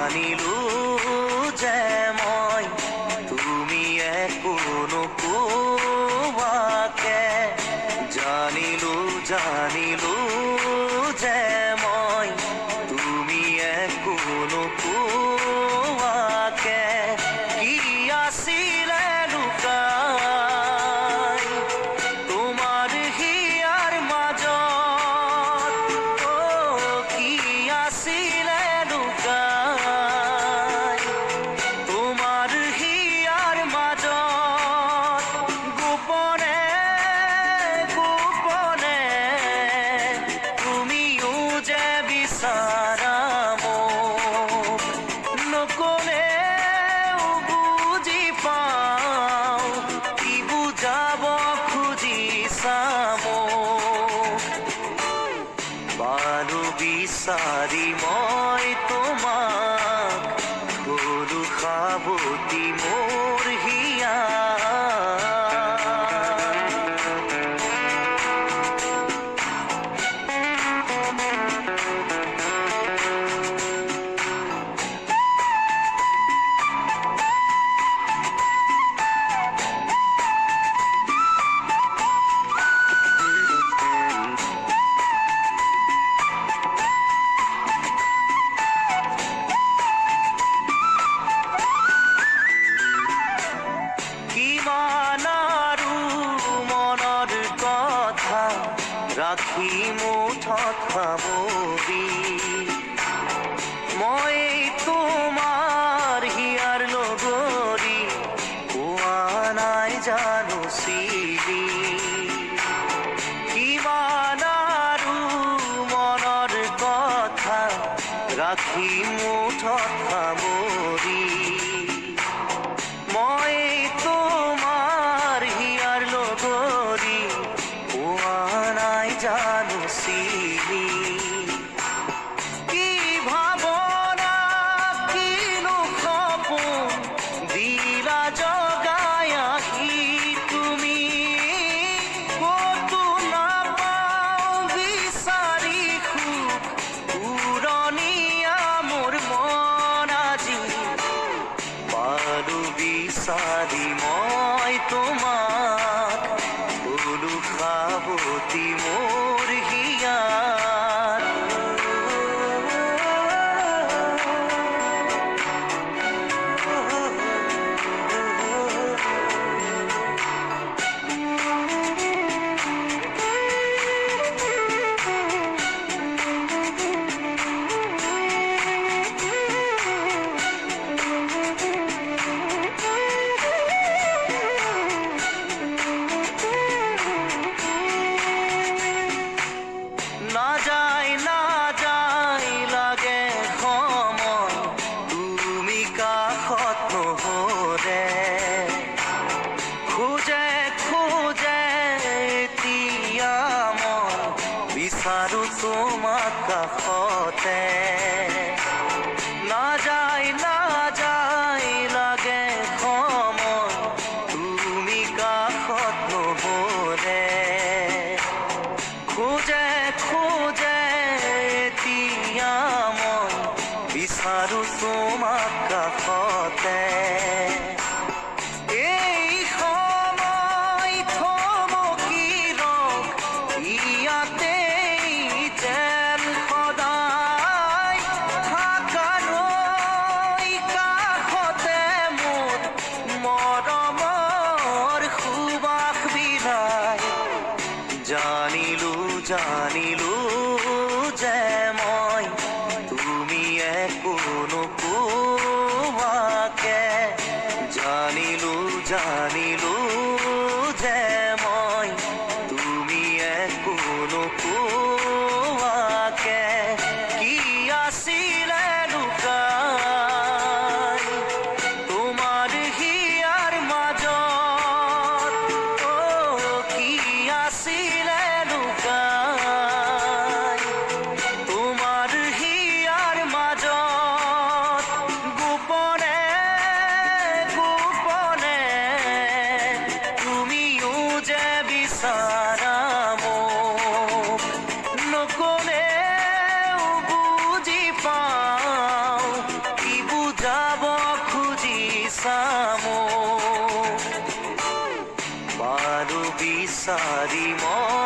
জানিলো যে মই তুমি একো নোকোৱাকে জানিলো যে মই তুমি একো নোকোৱাকে কি আছিলে লুকাই তোমাৰ হিয়াৰ মাজত কি আছিলে লুকাই তোমাৰ হিয়াৰ মাজত গোপনে গোপনে তুমিও যে বিচাৰা মোক নকলেও বুজি পাওঁ কি বুজাব খুজিছা মোক পালো বিচাৰি মই তোমাক গলো সাৱতি মোৰ হিয়া কিমান আৰু মনৰ কথা ৰাখি মুঠত সামৰি মই তোমাৰ হিয়াৰ লগৰী পোৱা নাই জানো চিৰি কিমান আৰু মনৰ কথা ৰাখি মুঠত সামৰি মই তোমাৰ হিয়াৰ লগৰী পোৱা নাই জানো চিনি কি ভাৱনা কিনো সপোন দিলা জগাই আহি তুমি ক'তো নাপাওঁ বিচাৰি সুখ উৰণীয়া মোৰ মন আজি পালো বিচাৰি মই তোমাক গলো সাৱতি মোৰ হিয়াত নাযায় লাগে সময় তুমি কাষত নহ'লে খোজে খোজে এতিয়া মই বিচাৰো তোমাক কাষতে নাযায় লাগে সময় তুমি কাষত নহ'লে খোজে খোজে এতিয়া মই বিচাৰো তোমাক কাষতে এই সময় থমকি ৰখ ইয়াতেই যেন সদায় থাকালৈ কাষতে মোৰ মৰমৰ সুবাস বিলাই জানিলো যে মই তুমি একো নোকোৱাকে জানিলো যে মই তুমি একো নোকোৱাকে কি আছিলে লুকাই তোমাৰ হিয়াৰ মাজত কি আছিলে লুকাই তোমাৰ হিয়াৰ মাজত গোপনে গোপনে সঁচা মোৰ বাৰু বিচাৰি মই